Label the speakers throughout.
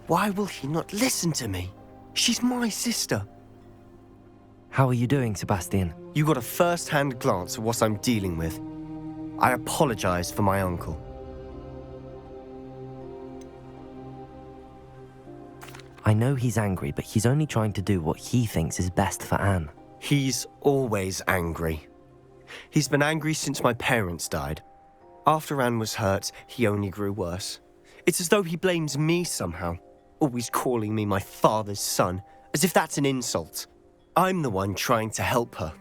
Speaker 1: Why will he not listen to me? She's my sister.
Speaker 2: How are you doing, Sebastian?
Speaker 1: You got a first-hand glance at what I'm dealing with. I apologize for my uncle.
Speaker 2: I know he's angry, but he's only trying to do what he thinks is best for Anne.
Speaker 1: He's always angry. He's been angry since my parents died. After Anne was hurt, he only grew worse. It's as though he blames me somehow, always calling me my father's son, as if that's an insult. I'm the one trying to help her.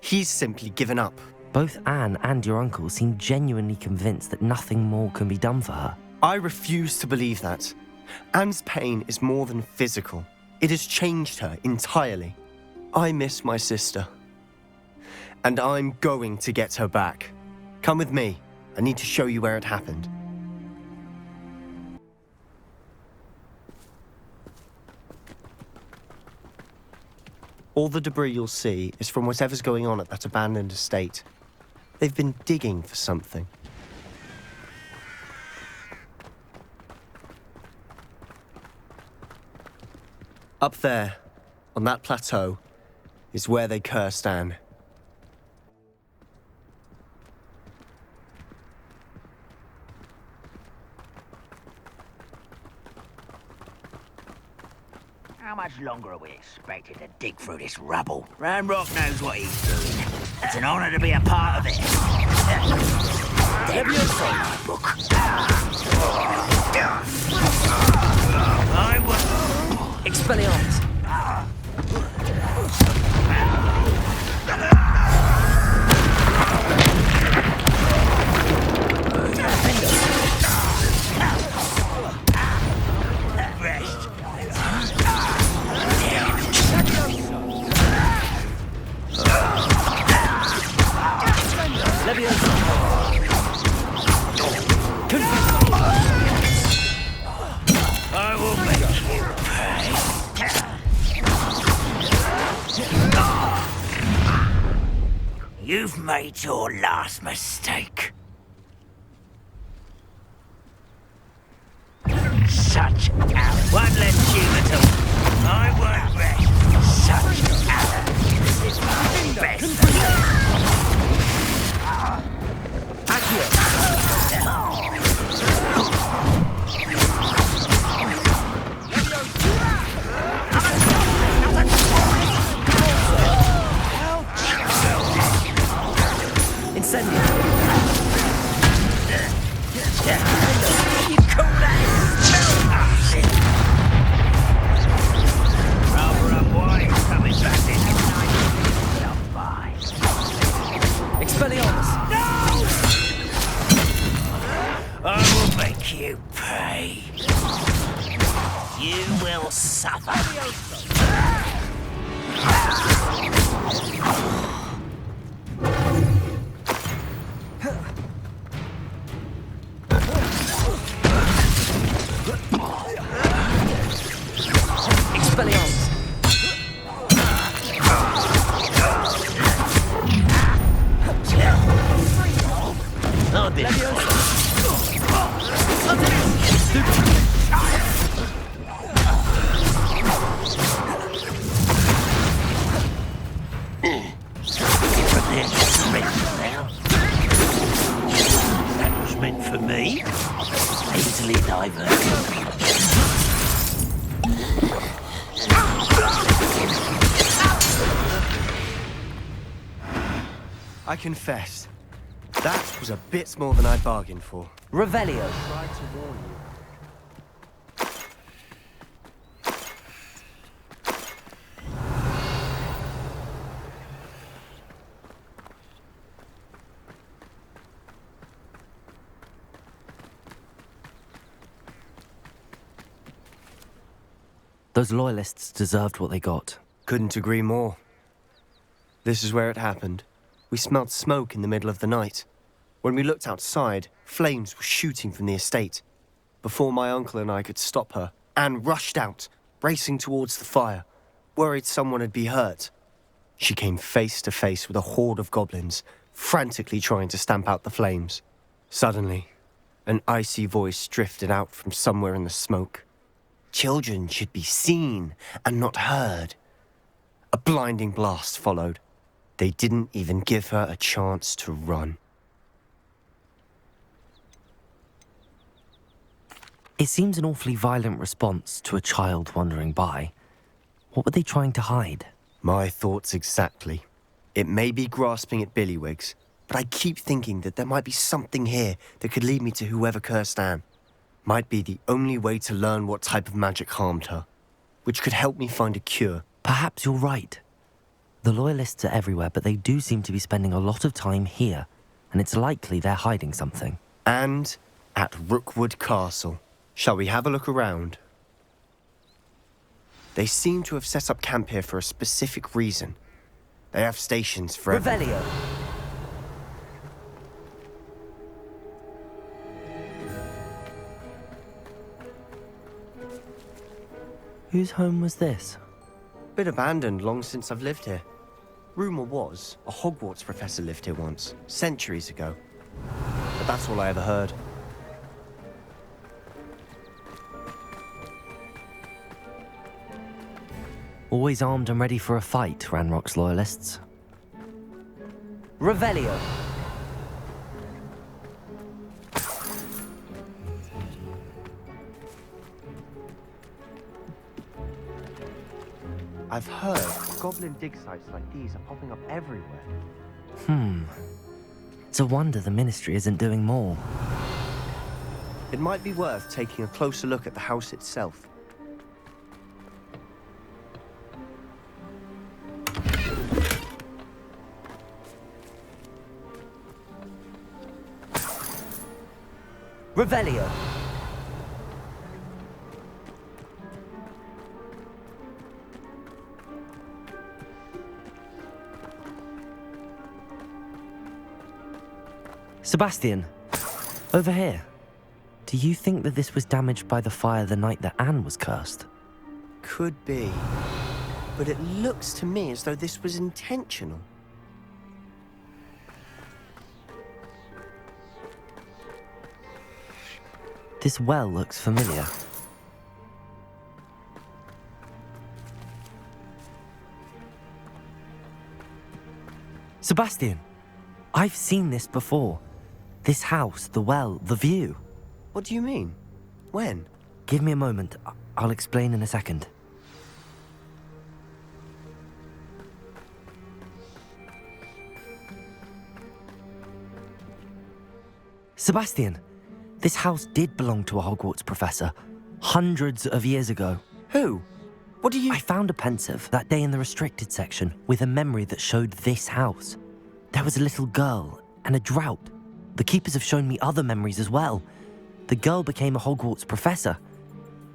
Speaker 1: He's simply given up.
Speaker 2: Both Anne and your uncle seem genuinely convinced that nothing more can be done for her.
Speaker 1: I refuse to believe that. Anne's pain is more than physical. It has changed her entirely. I miss my sister. And I'm going to get her back. Come with me. I need to show you where it happened. All the debris you'll see is from whatever's going on at that abandoned estate. They've been digging for something. Up there, on that plateau, is where they cursed Anne.
Speaker 3: How much longer are we expected to dig through this rubble? Ramrock knows what he's doing. It's an honor to be a part of it. Have you seen my book? I will...
Speaker 2: Expelliarmus!
Speaker 3: I will make you pay. You've made your last mistake. Such arrogance. One less human. I won't rest. Such arrogance is my best.
Speaker 2: Incendio!
Speaker 3: You call that spell? Rather unwise coming back in.
Speaker 2: Expelliarmus!
Speaker 3: I will make you pay. You will suffer.
Speaker 2: Expelliarmus!
Speaker 3: Oh, this. That was meant for me. Easily diverted.
Speaker 1: I confess, that was a bit more than I bargained for.
Speaker 2: Revelio! Those loyalists deserved what they got.
Speaker 1: Couldn't agree more. This is where it happened. We smelled smoke in the middle of the night. When we looked outside, flames were shooting from the estate. Before my uncle and I could stop her, Anne rushed out, racing towards the fire, worried someone had been hurt. She came face to face with a horde of goblins, frantically trying to stamp out the flames. Suddenly, an icy voice drifted out from somewhere in the smoke. Children should be seen and not heard. A blinding blast followed. They didn't even give her a chance to run.
Speaker 2: It seems an awfully violent response to a child wandering by. What were they trying to hide?
Speaker 1: My thoughts exactly. It may be grasping at Billywigs, but I keep thinking that there might be something here that could lead me to whoever cursed Anne. Might be the only way to learn what type of magic harmed her, which could help me find a cure.
Speaker 2: Perhaps you're right. The Loyalists are everywhere, but they do seem to be spending a lot of time here, and it's likely they're hiding something.
Speaker 1: And at Rookwood Castle. Shall we have a look around? They seem to have set up camp here for a specific reason. They have stations for
Speaker 2: Revelio! Whose home was this?
Speaker 1: Been abandoned long since I've lived here. Rumour was a Hogwarts professor lived here once, centuries ago. But that's all I ever heard.
Speaker 2: Always armed and ready for a fight, Ranrock's Loyalists. Revelio!
Speaker 1: I've heard goblin dig sites like these are popping up everywhere.
Speaker 2: It's a wonder the Ministry isn't doing more.
Speaker 1: It might be worth taking a closer look at the house itself.
Speaker 2: Revelio! Sebastian, over here. Do you think that this was damaged by the fire the night that Anne was cursed?
Speaker 1: Could be. But it looks to me as though this was intentional.
Speaker 2: This well looks familiar. Sebastian, I've seen this before. This house, the well, the view.
Speaker 1: What do you mean? When?
Speaker 2: Give me a moment. I'll explain in a second. Sebastian, this house did belong to a Hogwarts professor, hundreds of years ago.
Speaker 1: Who? What do you...
Speaker 2: I found a pensive that day in the restricted section with a memory that showed this house. There was a little girl and a drought. The keepers have shown me other memories as well. The girl became a Hogwarts professor.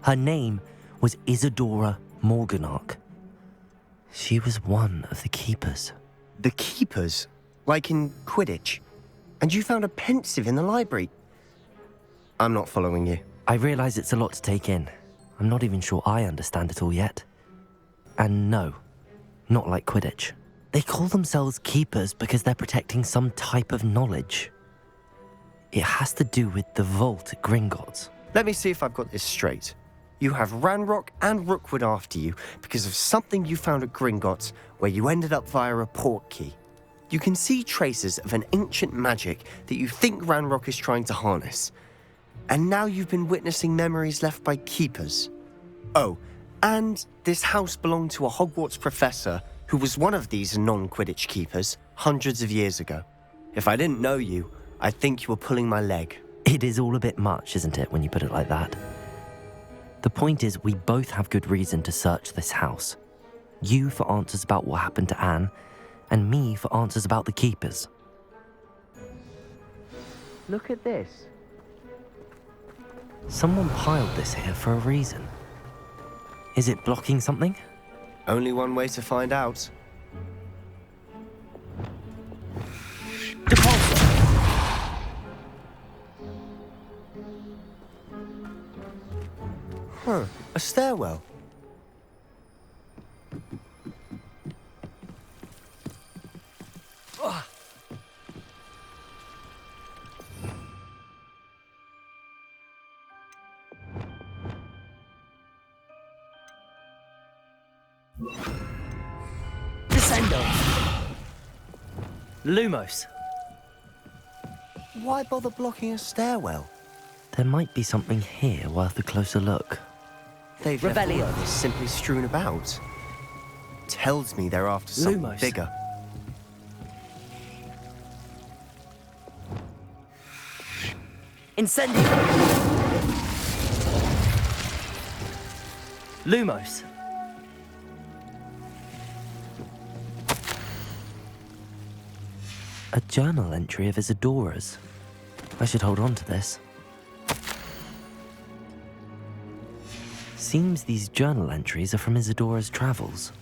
Speaker 2: Her name was Isadora Morganach. She was one of the keepers.
Speaker 1: The keepers? Like in Quidditch? And you found a pensive in the library? I'm not following you.
Speaker 2: I realize it's a lot to take in. I'm not even sure I understand it all yet. And no, not like Quidditch. They call themselves keepers because they're protecting some type of knowledge. It has to do with the vault at Gringotts.
Speaker 1: Let me see if I've got this straight. You have Ranrock and Rookwood after you because of something you found at Gringotts where you ended up via a port key. You can see traces of an ancient magic that you think Ranrock is trying to harness. And now you've been witnessing memories left by keepers. Oh, and this house belonged to a Hogwarts professor who was one of these non-Quidditch keepers hundreds of years ago. If I didn't know you, I'd think you were pulling my leg.
Speaker 2: It is all a bit much, isn't it, when you put it like that? The point is, we both have good reason to search this house. You for answers about what happened to Anne, and me for answers about the keepers.
Speaker 1: Look at this.
Speaker 2: Someone piled this here for a reason. Is it blocking something?
Speaker 1: Only one way to find out. Huh, a stairwell.
Speaker 2: Lumos.
Speaker 1: Why bother blocking a stairwell?
Speaker 2: There might be something here worth a closer look.
Speaker 1: They've left all
Speaker 2: Revelio.
Speaker 1: of this simply strewn about. Tells me they're after something
Speaker 2: Lumos.
Speaker 1: bigger.
Speaker 2: Incendio! Lumos. A journal entry of Isadora's. I should hold on to this. Seems these journal entries are from Isadora's travels.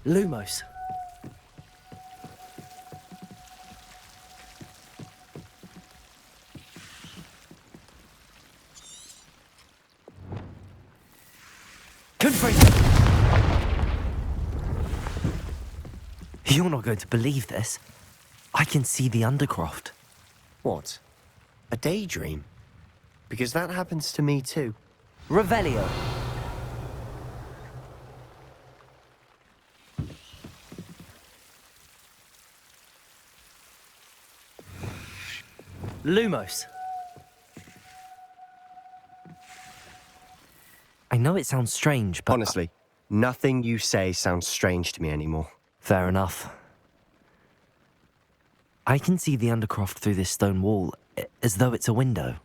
Speaker 2: Lumos. You're not going to believe this. I can see the Undercroft.
Speaker 1: What? A daydream? Because that happens to me too.
Speaker 2: Revelio. Lumos. I know it sounds strange, but...
Speaker 1: Honestly, nothing you say sounds strange to me anymore.
Speaker 2: Fair enough. I can see the Undercroft through this stone wall, as though it's a window.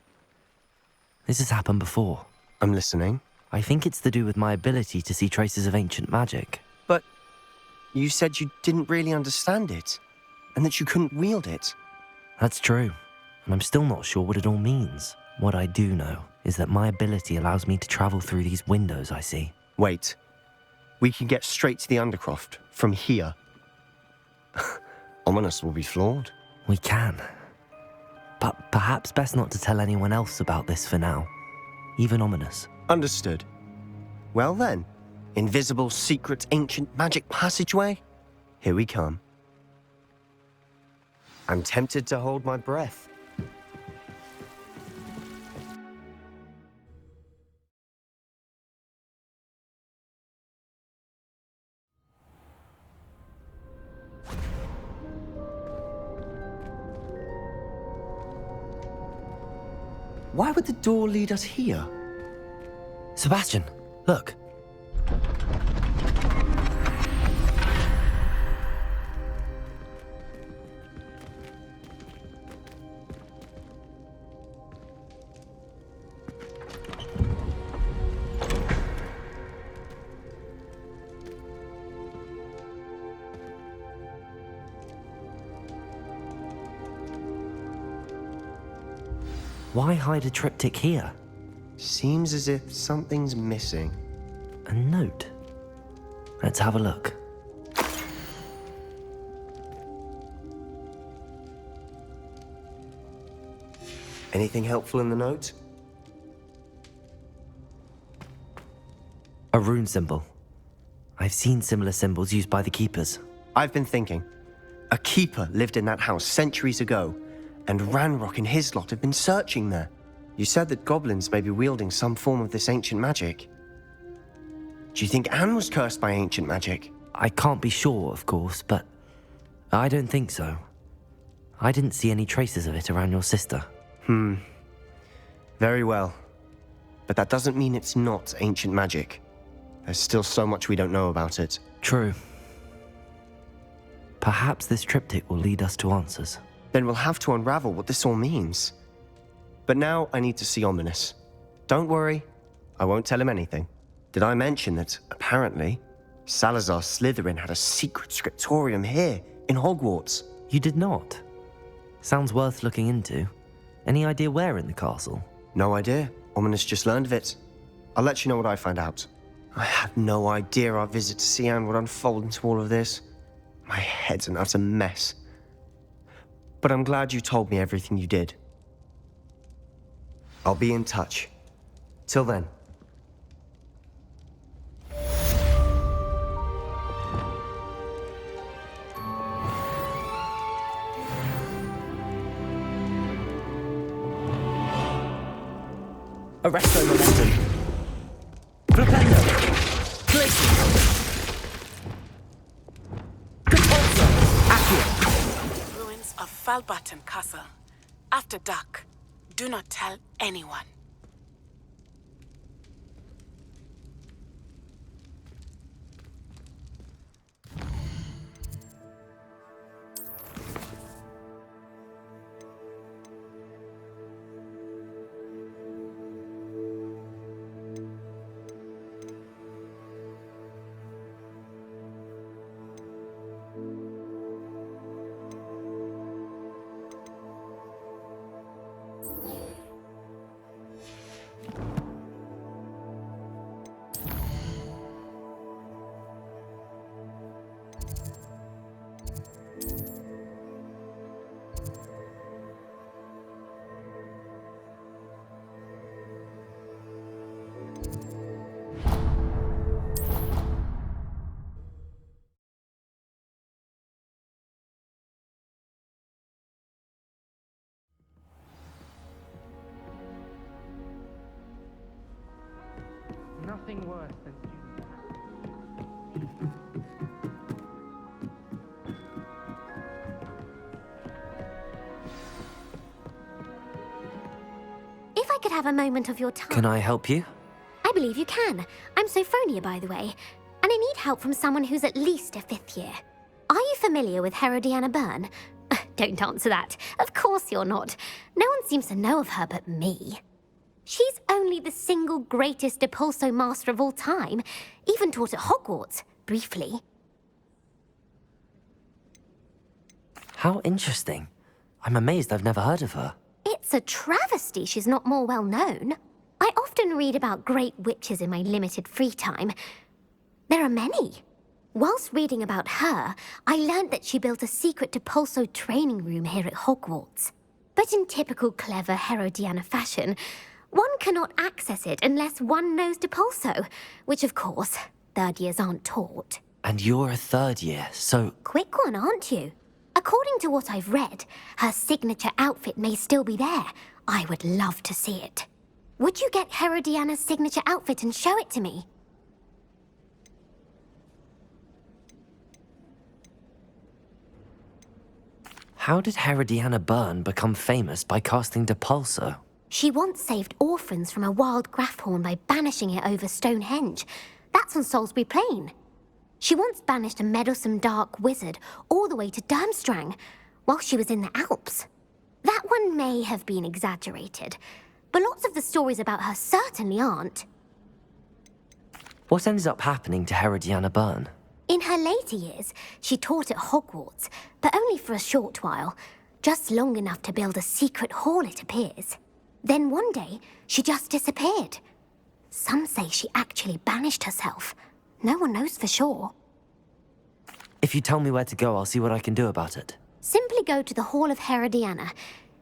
Speaker 2: This has happened before.
Speaker 1: I'm listening.
Speaker 2: I think it's to do with my ability to see traces of ancient magic.
Speaker 1: But you said you didn't really understand it, and that you couldn't wield it.
Speaker 2: That's true, and I'm still not sure what it all means. What I do know is that my ability allows me to travel through these windows I see.
Speaker 1: Wait. We can get straight to the Undercroft from here. Ominous will be flawed.
Speaker 2: We can. But perhaps best not to tell anyone else about this for now. Even Ominous.
Speaker 1: Understood. Well then, invisible, secret, ancient magic passageway? Here we come. I'm tempted to hold my breath. Why would the door lead us here?
Speaker 2: Sebastian, look. Why hide a triptych here?
Speaker 1: Seems as if something's missing.
Speaker 2: A note. Let's have a look.
Speaker 1: Anything helpful in the note?
Speaker 2: A rune symbol. I've seen similar symbols used by the keepers.
Speaker 1: I've been thinking. A keeper lived in that house centuries ago, and Ranrock and his lot have been searching there. You said that goblins may be wielding some form of this ancient magic. Do you think Anne was cursed by ancient magic?
Speaker 2: I can't be sure, of course, but I don't think so. I didn't see any traces of it around your sister.
Speaker 1: Very well. But that doesn't mean it's not ancient magic. There's still so much we don't know about it.
Speaker 2: True. Perhaps this triptych will lead us to answers.
Speaker 1: Then we'll have to unravel what this all means. But now I need to see Ominous. Don't worry, I won't tell him anything. Did I mention that, apparently, Salazar Slytherin had a secret scriptorium here, in Hogwarts?
Speaker 2: You did not? Sounds worth looking into. Any idea where in the castle?
Speaker 1: No idea. Ominous just learned of it. I'll let you know what I find out. I had no idea our visit to Sian would unfold into all of this. My head's an utter mess. But I'm glad you told me everything you did. I'll be in touch. Till then.
Speaker 2: Arresto momentum. Flipendo. Glacier. Compulso. Accio.
Speaker 4: Ruins of Falbaton Castle. After dark. Do not tell anyone.
Speaker 2: Nothing worse than
Speaker 5: If I could have a moment of your time...
Speaker 2: Can I help you?
Speaker 5: I believe you can. I'm Sophronia, by the way, and I need help from someone who's at least a 5th year. Are you familiar with Herodiana Byrne? Don't answer that. Of course you're not. No one seems to know of her but me. She's only the single greatest Depulso master of all time, even taught at Hogwarts, briefly.
Speaker 2: How interesting. I'm amazed I've never heard of her.
Speaker 5: It's a travesty she's not more well known. I often read about great witches in my limited free time. There are many. Whilst reading about her, I learned that she built a secret Depulso training room here at Hogwarts. But in typical clever Herodiana fashion, one cannot access it unless one knows Depulso, which of course, 3rd years aren't taught.
Speaker 2: And you're a 3rd year, so...
Speaker 5: Quick one, aren't you? According to what I've read, her signature outfit may still be there. I would love to see it. Would you get Herodiana's signature outfit and show it to me?
Speaker 2: How did Herodiana Byrne become famous by casting Depulso?
Speaker 5: She once saved orphans from a wild Grafhorn by banishing it over Stonehenge. That's on Salisbury Plain. She once banished a meddlesome dark wizard all the way to Durmstrang while she was in the Alps. That one may have been exaggerated, but lots of the stories about her certainly aren't.
Speaker 2: What ended up happening to Herodiana Byrne?
Speaker 5: In her later years, she taught at Hogwarts, but only for a short while, just long enough to build a secret hall, it appears. Then one day, she just disappeared. Some say she actually banished herself. No one knows for sure.
Speaker 2: If you tell me where to go, I'll see what I can do about it.
Speaker 5: Simply go to the Hall of Herodiana.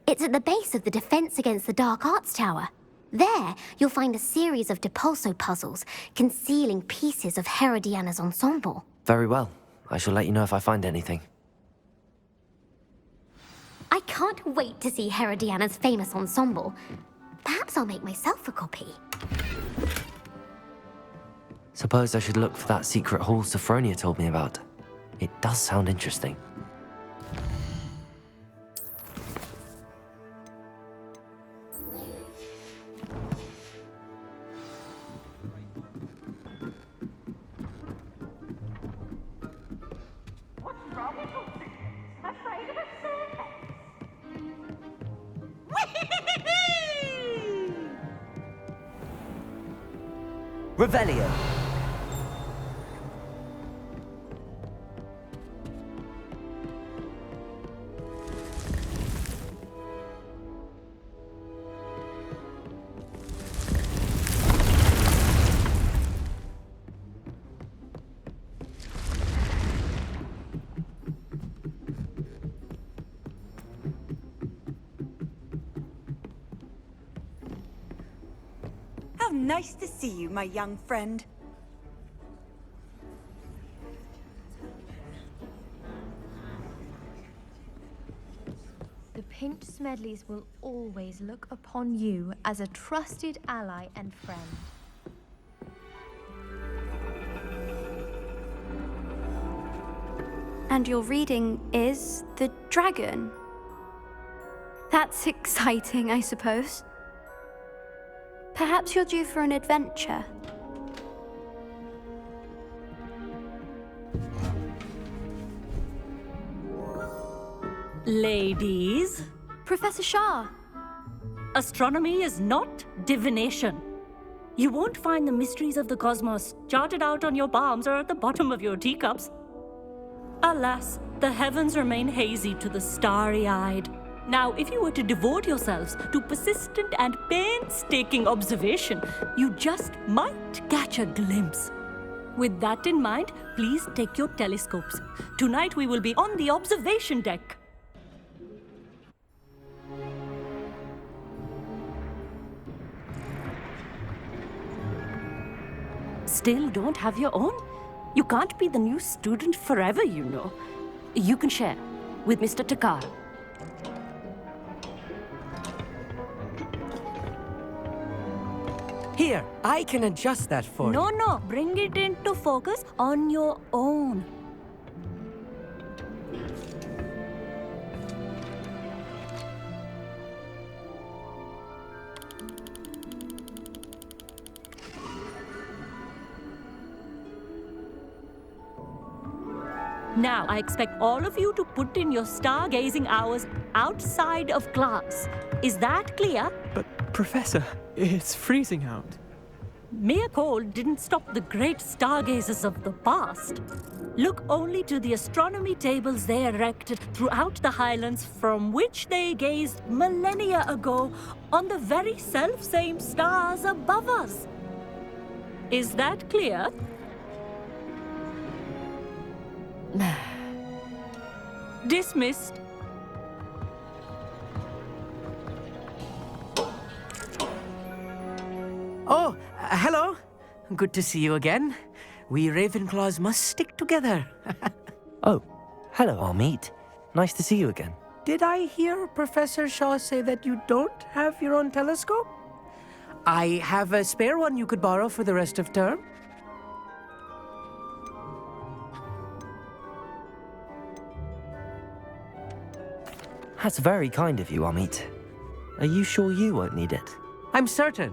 Speaker 5: It's at the base of the Defense Against the Dark Arts Tower. There, you'll find a series of Depulso puzzles concealing pieces of Herodiana's ensemble.
Speaker 2: Very well. I shall let you know if I find anything.
Speaker 5: I can't wait to see Herodiana's famous ensemble. Perhaps I'll make myself a copy.
Speaker 2: Suppose I should look for that secret hall Sophronia told me about. It does sound interesting. Revelio.
Speaker 6: Nice to see you, my young friend.
Speaker 7: The Pinch Smedleys will always look upon you as a trusted ally and friend.
Speaker 8: And your reading is The Dragon. That's exciting, I suppose. Perhaps you're due for an adventure.
Speaker 9: Ladies,
Speaker 8: Professor Shah.
Speaker 9: astronomy is not divination. You won't find the mysteries of the cosmos charted out on your palms or at the bottom of your teacups. Alas, the heavens remain hazy to the starry-eyed. Now, if you were to devote yourselves to persistent and painstaking observation, you just might catch a glimpse. With that in mind, please take your telescopes. Tonight we will be on the observation deck. Still don't have your own? You can't be the new student forever, you know. You can share with Mr. Takar.
Speaker 10: Here, I can adjust that for you.
Speaker 9: No, bring it into focus on your own. Now, I expect all of you to put in your stargazing hours outside of class. Is that clear?
Speaker 11: But, Professor, it's freezing out.
Speaker 9: Mere cold didn't stop the great stargazers of the past. Look only to the astronomy tables they erected throughout the Highlands from which they gazed millennia ago on the very self-same stars above us. Is that clear? Dismissed.
Speaker 10: Oh, hello. Good to see you again. We Ravenclaws must stick together.
Speaker 2: Oh, hello, Hogsmeade. Nice to see you again.
Speaker 10: Did I hear Professor Shaw say that you don't have your own telescope? I have a spare one you could borrow for the rest of term.
Speaker 2: That's very kind of you, Hogsmeade. Are you sure you won't need it?
Speaker 10: I'm certain.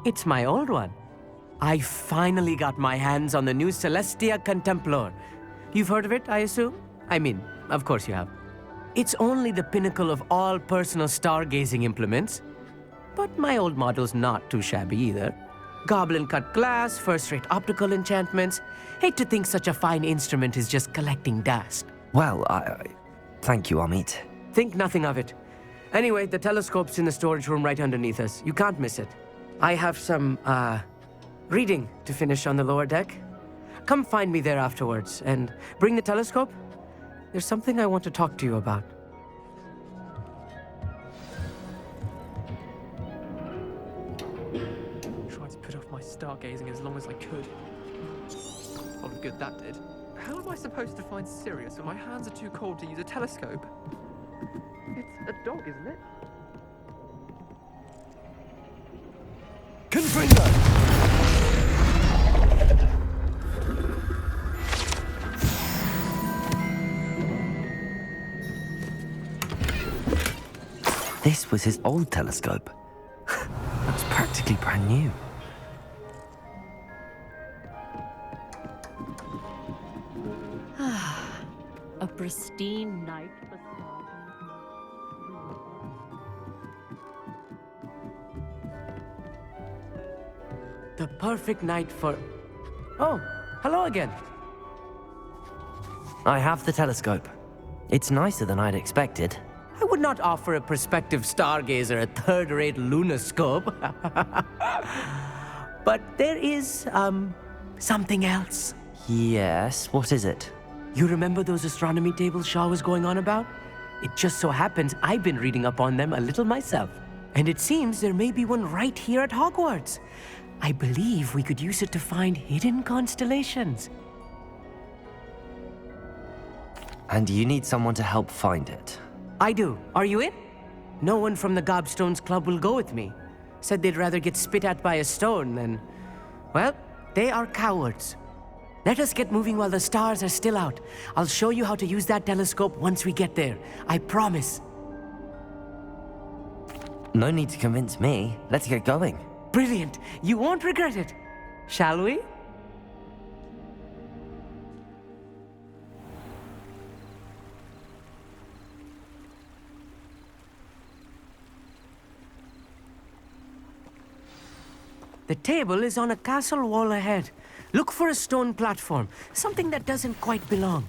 Speaker 10: It's my old one. I finally got my hands on the new Celestia Contemplar. You've heard of it, I assume? I mean, of course you have. It's only the pinnacle of all personal stargazing implements. But my old model's not too shabby either. Goblin-cut glass, first-rate optical enchantments. Hate to think such a fine instrument is just collecting dust.
Speaker 2: Well, thank you, Hogsmeade.
Speaker 10: Think nothing of it. Anyway, the telescope's in the storage room right underneath us. You can't miss it. I have some, reading to finish on the lower deck. Come find me there afterwards, and bring the telescope. There's something I want to talk to you about.
Speaker 11: Tried to put off my stargazing as long as I could. What a good that did. How am I supposed to find Sirius when my hands are too cold to use a telescope? It's a dog, isn't it?
Speaker 1: Confringo!
Speaker 2: This was his old telescope. That's practically brand new.
Speaker 9: A pristine night for
Speaker 10: The perfect night for... Oh, hello again.
Speaker 2: I have the telescope. It's nicer than I'd expected.
Speaker 10: I would not offer a prospective stargazer a third-rate lunoscope. But there is, something else.
Speaker 2: Yes, what is it?
Speaker 10: You remember those astronomy tables Shaw was going on about? It just so happens I've been reading up on them a little myself. And it seems there may be one right here at Hogwarts. I believe we could use it to find hidden constellations.
Speaker 2: And you need someone to help find it.
Speaker 10: I do. Are you in? No one from the Gobstones Club will go with me. Said they'd rather get spit at by a stone than... Well, they are cowards. Let us get moving while the stars are still out. I'll show you how to use that telescope once we get there. I promise.
Speaker 2: No need to convince me. Let's get going.
Speaker 10: Brilliant. You won't regret it. Shall we? The table is on a castle wall ahead. Look for a stone platform, something that doesn't quite belong.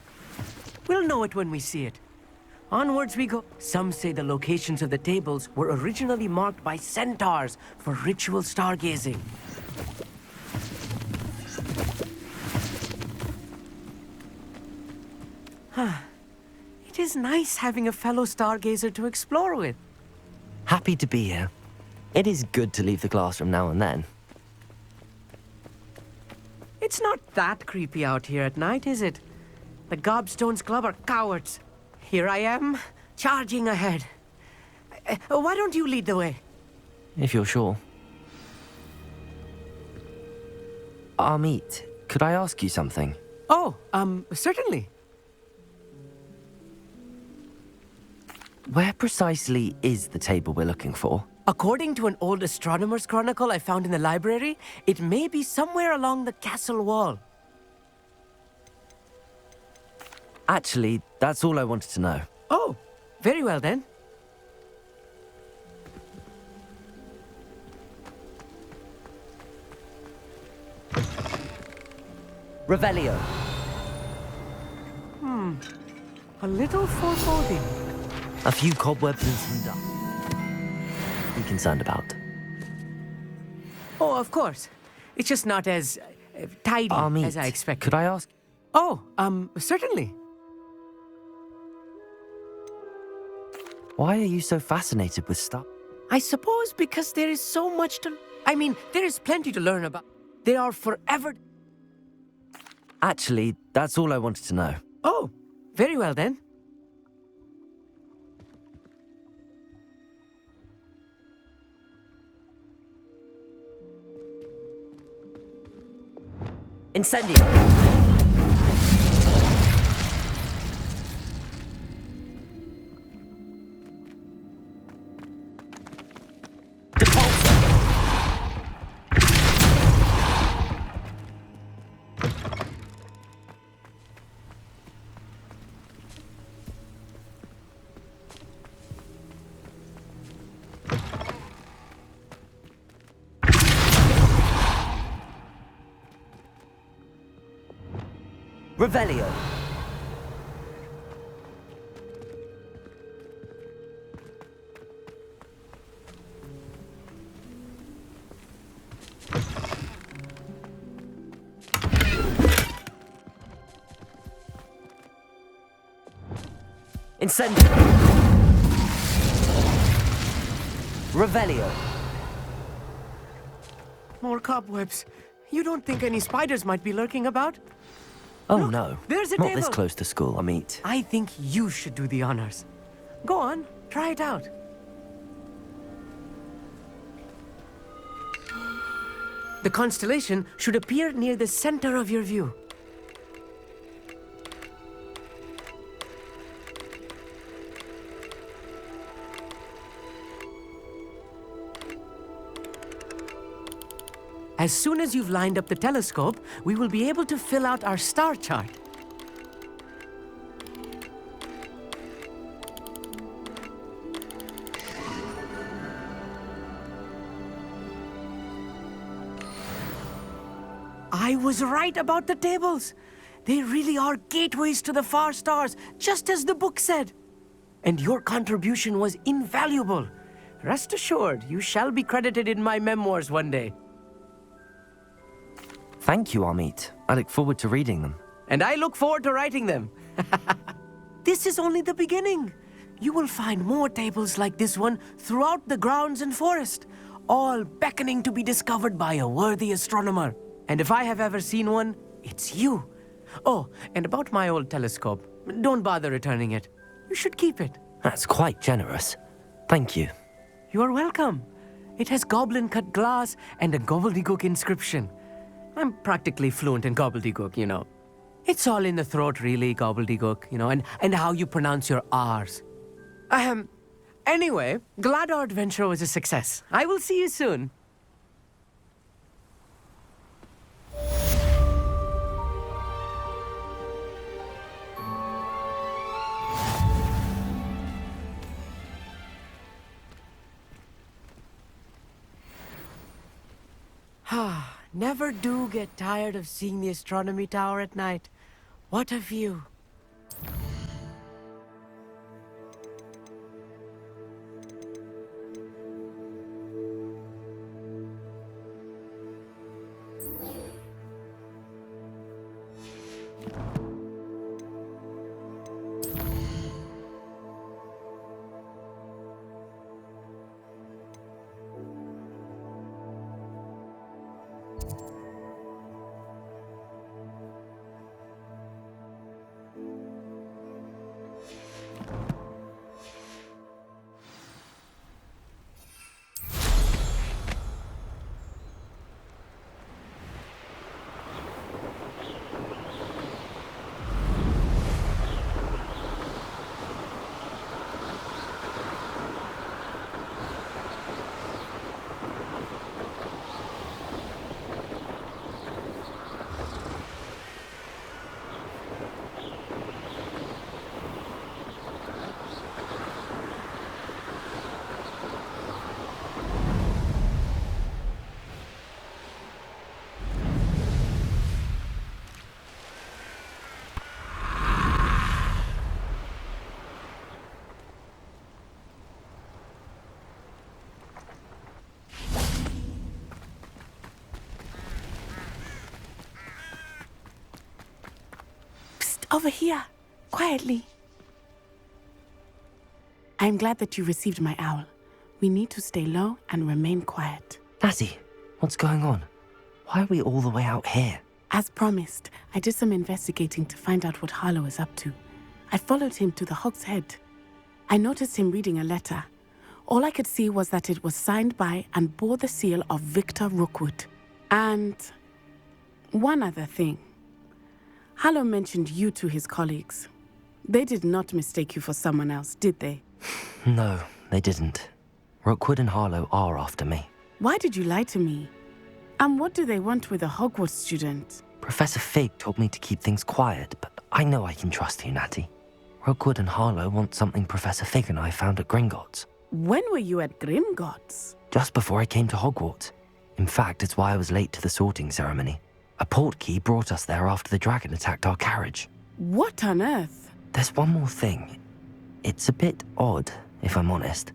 Speaker 10: We'll know it when we see it. Onwards we go. Some say the locations of the tables were originally marked by centaurs for ritual stargazing. It is nice having a fellow stargazer to explore with.
Speaker 2: Happy to be here. It is good to leave the classroom now and then.
Speaker 10: It's not that creepy out here at night, is it? The Gobstones Club are cowards. Here I am, charging ahead. Why don't you lead the way?
Speaker 2: If you're sure. Amit, could I ask you something?
Speaker 10: Oh, certainly.
Speaker 2: Where precisely is the table we're looking for?
Speaker 10: According to an old astronomer's chronicle I found in the library, it may be somewhere along the castle wall.
Speaker 2: Actually, that's all I wanted to know.
Speaker 10: Oh, very well then.
Speaker 2: Revelio.
Speaker 10: A little foreboding.
Speaker 2: A few cobwebs and some dust. Be concerned about.
Speaker 10: Oh, of course. It's just not as tidy
Speaker 2: Amit,
Speaker 10: as I expected.
Speaker 2: could I ask?
Speaker 10: Oh, certainly.
Speaker 2: Why are you so fascinated with stuff?
Speaker 10: I suppose because there is so much to... I mean, there is plenty to learn about. They are forever...
Speaker 2: Actually, that's all I wanted to know.
Speaker 10: Oh, very well then.
Speaker 2: Incendio! Revelio. Incendio. Revelio.
Speaker 10: More cobwebs. You don't think any spiders might be lurking about?
Speaker 2: Oh
Speaker 10: Look,
Speaker 2: no,
Speaker 10: there's a
Speaker 2: not
Speaker 10: table.
Speaker 2: this close to school, Amit.
Speaker 10: I think you should do the honors. Go on, try it out. The constellation should appear near the center of your view. As soon as you've lined up the telescope, we will be able to fill out our star chart. I was right about the tables. They really are gateways to the far stars, just as the book said. And your contribution was invaluable. Rest assured, you shall be credited in my memoirs one day.
Speaker 2: Thank you, Amit. I look forward to reading them.
Speaker 10: And I look forward to writing them. This is only the beginning. You will find more tables like this one throughout the grounds and forest. all beckoning to be discovered by a worthy astronomer. And if I have ever seen one, it's you. Oh, and about my old telescope, don't bother returning it. You should keep it.
Speaker 2: That's quite generous. Thank you.
Speaker 10: You are welcome. It has goblin-cut glass and a gobbledygook inscription. I'm practically fluent in gobbledygook, you know. It's all in the throat, really, gobbledygook, you know, and how you pronounce your R's. Anyway, glad our adventure was a success. I will see you soon. Never do get tired of seeing the astronomy tower at night. What a view.
Speaker 12: Over here, quietly. I'm glad that you received my owl. We need to stay low and remain quiet.
Speaker 2: Natty, what's going on? Why are we all the way out here?
Speaker 12: As promised, I did some investigating to find out what Harlow is up to. I followed him to the Hog's Head. I noticed him reading a letter. All I could see was that it was signed by and bore the seal of Victor Rookwood. And one other thing. Harlow mentioned you to his colleagues. They did not mistake you for someone else, did they?
Speaker 2: No, they didn't. Rookwood and Harlow are after me.
Speaker 12: Why did you lie to me? And what do they want with a Hogwarts student?
Speaker 2: Professor Fig told me to keep things quiet, but I know I can trust you, Natty. Rookwood and Harlow want something Professor Fig and I found at Gringotts.
Speaker 12: When were you at Gringotts?
Speaker 2: Just before I came to Hogwarts. In fact, it's why I was late to the sorting ceremony. A portkey brought us there after the dragon attacked our carriage.
Speaker 12: What on earth?
Speaker 2: There's one more thing. It's a bit odd, if I'm honest.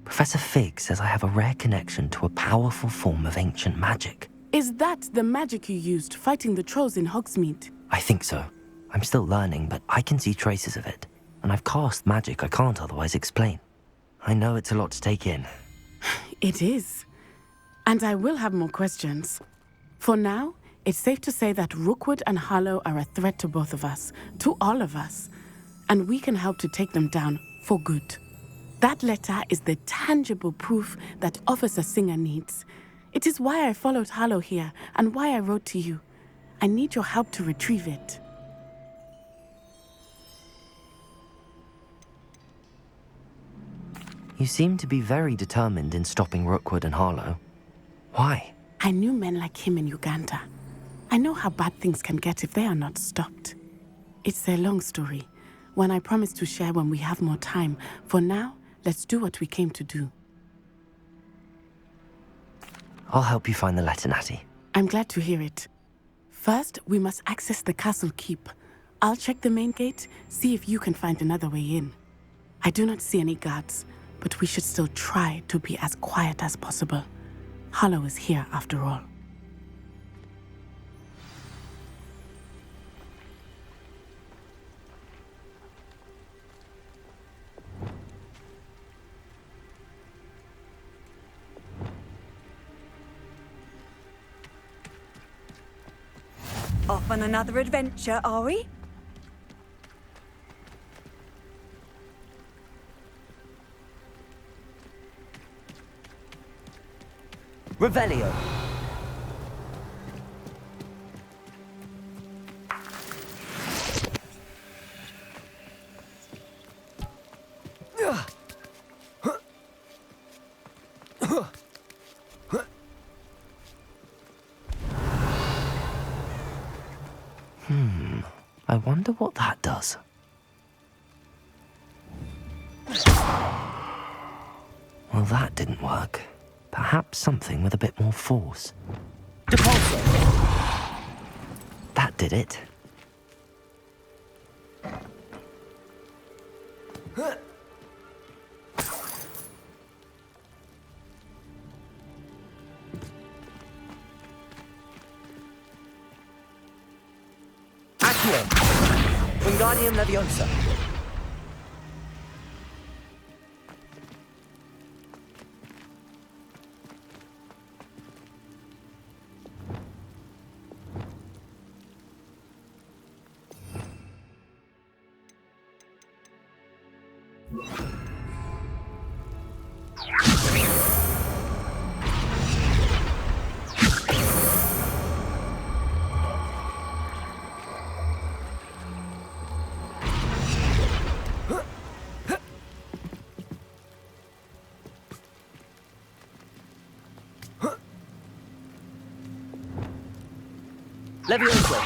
Speaker 2: Professor Fig says I have a rare connection to a powerful form of ancient magic.
Speaker 12: Is that the magic you used fighting the trolls in Hogsmeade?
Speaker 2: I think so. I'm still learning, but I can see traces of it. And I've cast magic I can't otherwise explain. I know it's a lot to take in.
Speaker 12: It is. And I will have more questions. For now, it's safe to say that Rookwood and Harlow are a threat to both of us, to all of us, and we can help to take them down for good. That letter is the tangible proof that Officer Singer needs. It is why I followed Harlow here and why I wrote to you. I need your help to retrieve it.
Speaker 2: You seem to be very determined in stopping Rookwood and Harlow. Why?
Speaker 12: I knew men like him in Uganda. I know how bad things can get if they are not stopped. It's a long story, one I promise to share when we have more time. For now, let's do what we came to do.
Speaker 2: I'll help you find the letter, Natty.
Speaker 12: I'm glad to hear it. First, we must access the castle keep. I'll check the main gate, see if you can find another way in. I do not see any guards, but we should still try to be as quiet as possible. Harlow is here after all.
Speaker 6: Off on another adventure, are we?
Speaker 2: Revelio. I wonder what that does. Well, that didn't work. Perhaps something with a bit more force. Depulso! That did it. Accio! Wingardium Leviosa. Leviosa.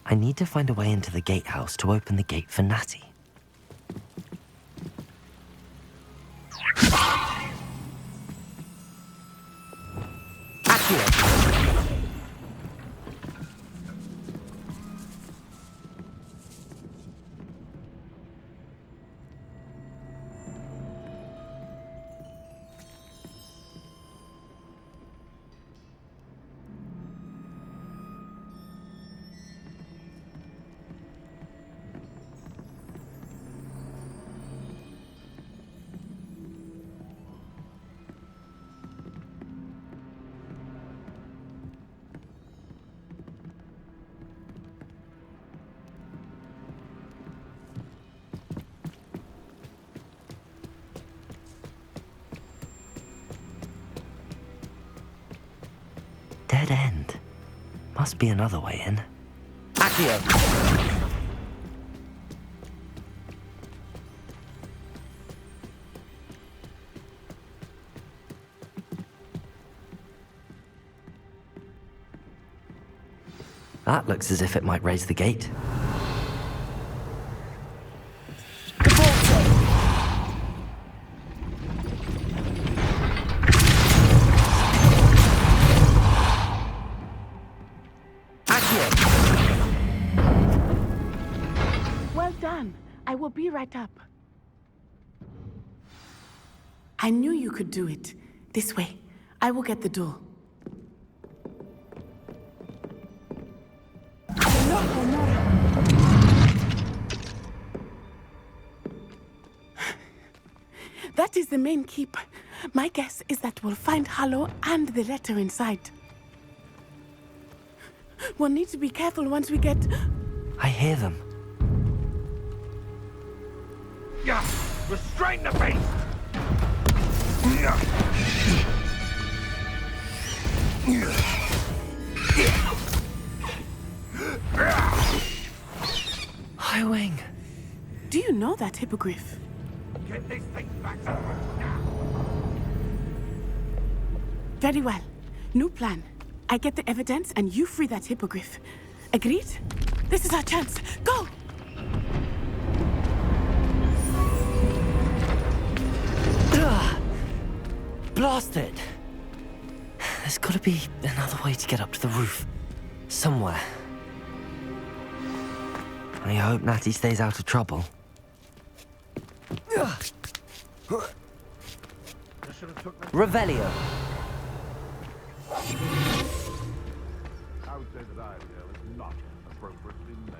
Speaker 2: I need to find a way into the gatehouse to open the gate for Natty. Dead end. Must be another way in. Accio! That looks as if it might raise the gate.
Speaker 12: Well done. I will be right up. I knew you could do it. This way. I will get the door. That is the main keep. My guess is that we'll find Hallow and the letter inside. We'll need to be careful once we get...
Speaker 2: I hear them.
Speaker 3: Yeah, restrain the beast!
Speaker 2: Highwing.
Speaker 12: Do you know that hippogriff?
Speaker 3: Get this thing back to work now!
Speaker 12: Very well. New plan. I get the evidence and you free that hippogriff. Agreed? This is our chance. Go!
Speaker 2: Blast it! There's gotta be another way to get up to the roof. Somewhere. I hope Natty stays out of trouble. Revelio.
Speaker 13: appropriately named.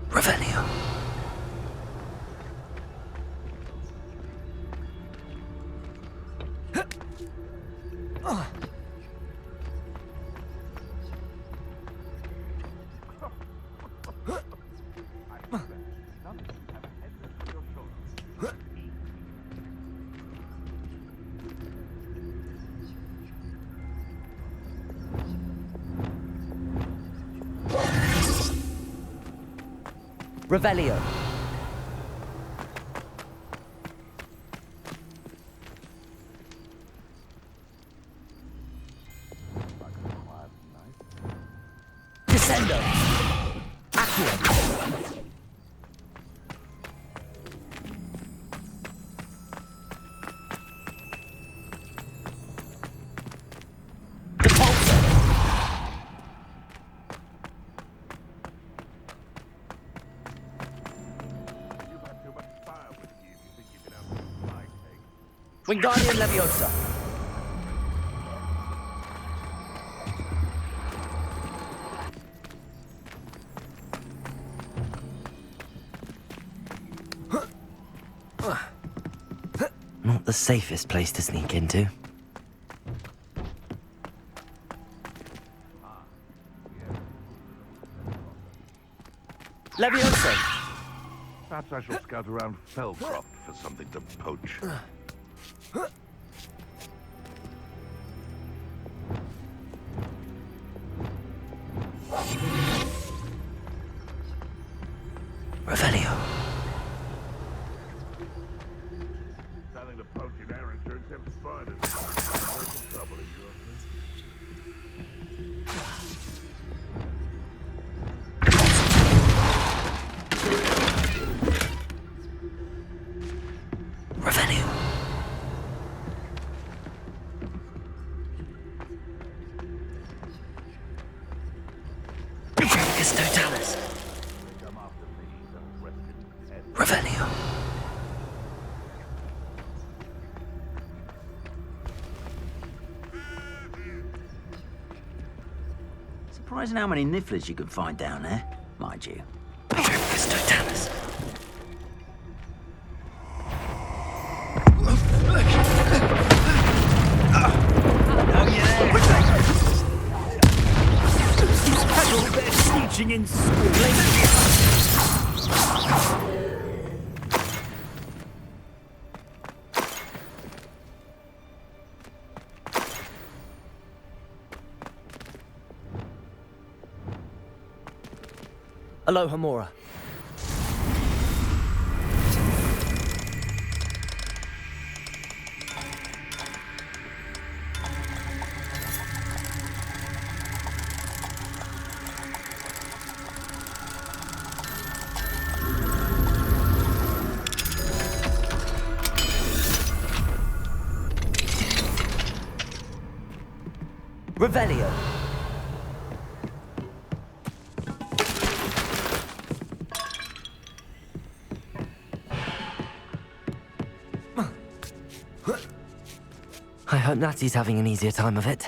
Speaker 2: Revelio. Revelio. Descendo. Accio. Wingardium Leviosa. Not the safest place to sneak into. Leviosa.
Speaker 13: Perhaps I shall scout around Felcroft for something to poach.
Speaker 2: Revelio.
Speaker 13: Planning to poach in errands to accept spiders. There's some trouble in your
Speaker 2: Revelio. Totalis. Revelio.
Speaker 3: Surprising how many nifflers you can find down there, mind you.
Speaker 2: Totalis.
Speaker 3: Teaching in school.
Speaker 2: Aloha Mora. Revelio. I hope Natty's having an easier time of it.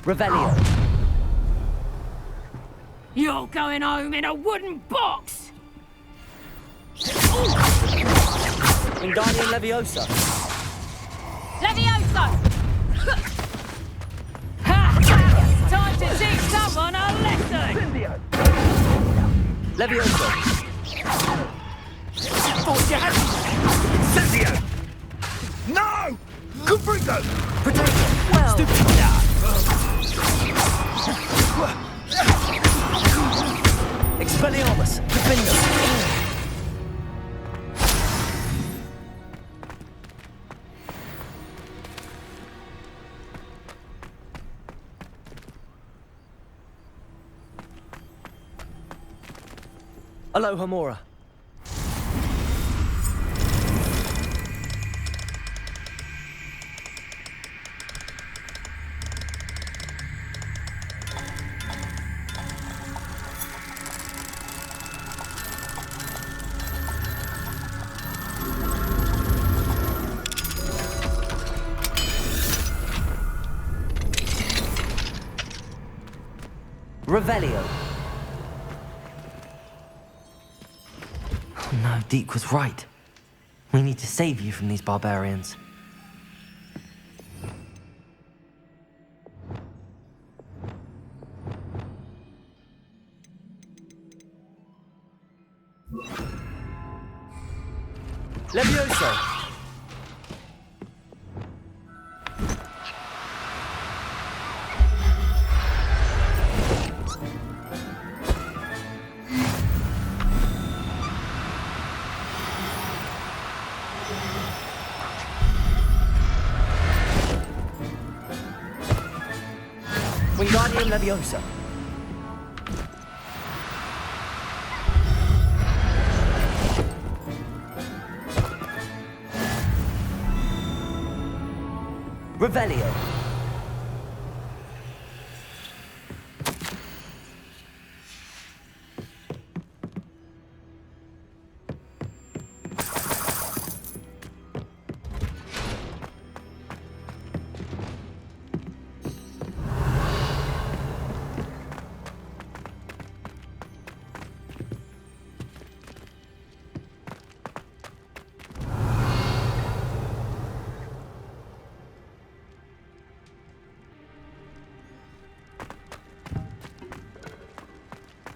Speaker 2: Revelio.
Speaker 9: You're going home in a wooden box!
Speaker 2: Wingardium Leviosa.
Speaker 9: Leviosa! Time to teach someone a lesson!
Speaker 2: Leviosa.
Speaker 1: Expelliarmus! Defenders! Aloha Mora.
Speaker 2: Revelio. Oh no, Deke was right. We need to save you from these barbarians.
Speaker 1: Levioso! Wingardium Leviosa.
Speaker 2: Revelio.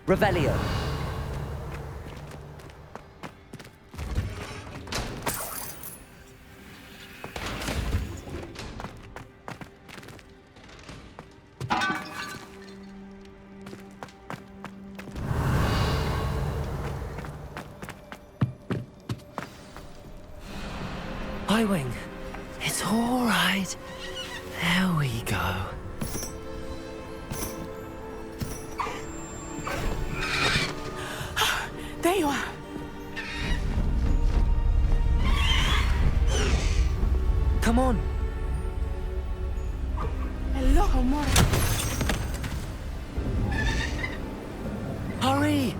Speaker 2: Revelio.
Speaker 1: Highwing, it's all right. There we go.
Speaker 12: There you are.
Speaker 1: Come on.
Speaker 12: Hello, Mora.
Speaker 1: Hurry!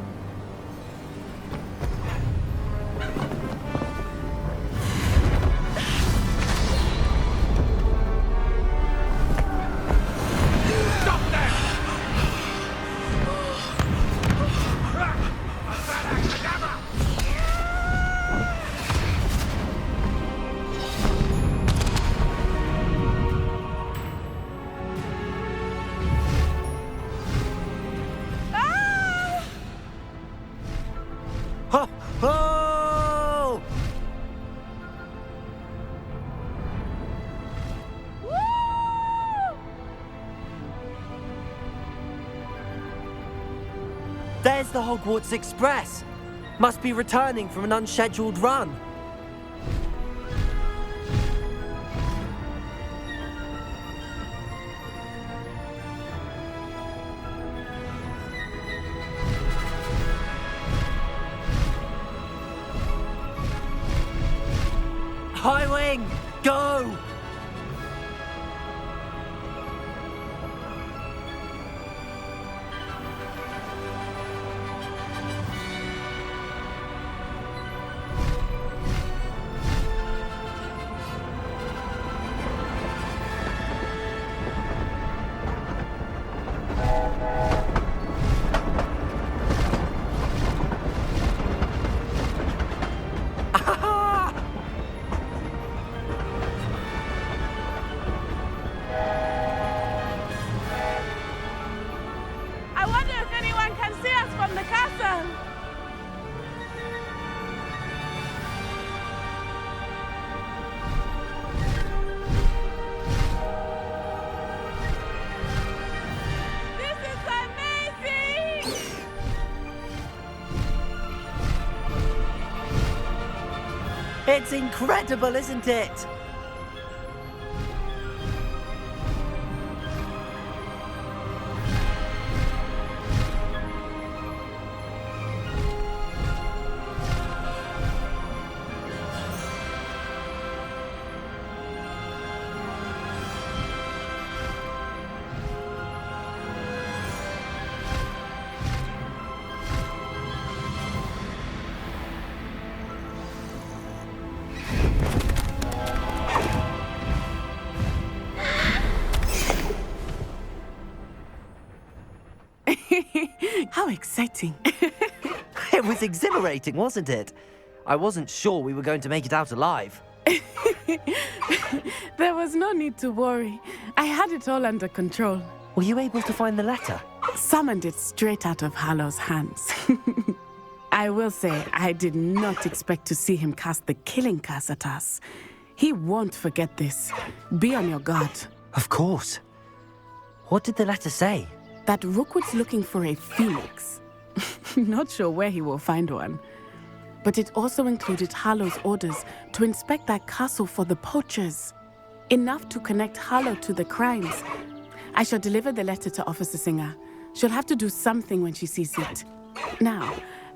Speaker 1: Oh! There's the Hogwarts Express. Must be returning from an unscheduled run. Highwing, go!
Speaker 6: I wonder if anyone can see us from the castle. This is amazing!
Speaker 2: It's incredible, isn't it?
Speaker 12: How exciting.
Speaker 2: It was exhilarating, wasn't it? I wasn't sure we were going to make it out alive.
Speaker 12: There was no need to worry. I had it all under control.
Speaker 2: Were you able to find the letter?
Speaker 12: Summoned it straight out of Hallow's hands. I will say, I did not expect to see him cast the killing curse at us. He won't forget this. Be on your guard.
Speaker 2: Of course. What did the letter say?
Speaker 12: That Rookwood's looking for a phoenix. Not sure where he will find one. But it also included Hallow's orders to inspect that castle for the poachers. Enough to connect Hallow to the crimes. I shall deliver the letter to Officer Singer. She'll have to do something when she sees it. Now,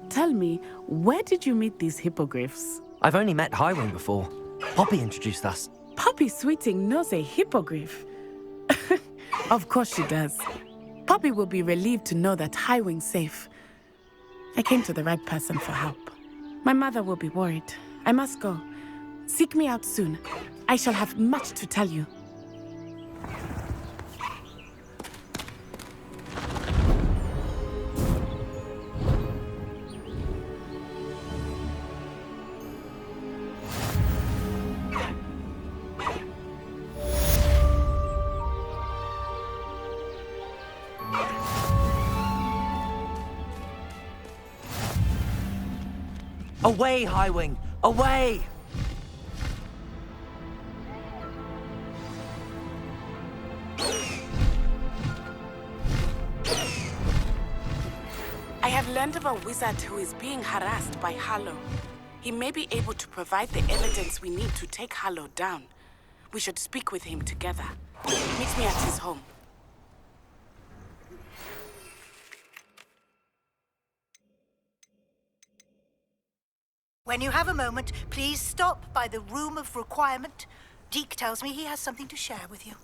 Speaker 12: tell me, where did you meet these hippogriffs?
Speaker 2: I've only met Highwing before. Poppy introduced us.
Speaker 12: Poppy Sweeting knows a hippogriff. Of course she does. Poppy will be relieved to know that Highwing's safe. I came to the right person for help. My mother will be worried. I must go. Seek me out soon. I shall have much to tell you.
Speaker 2: Away, Highwing! Away!
Speaker 12: I have learned of a wizard who is being harassed by Hallow. He may be able to provide the evidence we need to take Hallow down. We should speak with him together. Meet me at his home.
Speaker 14: When you have a moment, please stop by the Room of Requirement. Deke tells me he has something to share with you.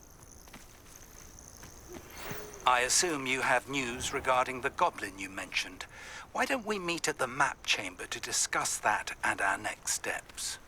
Speaker 15: I assume you have news regarding the goblin you mentioned. Why don't we meet at the map chamber to discuss that and our next steps?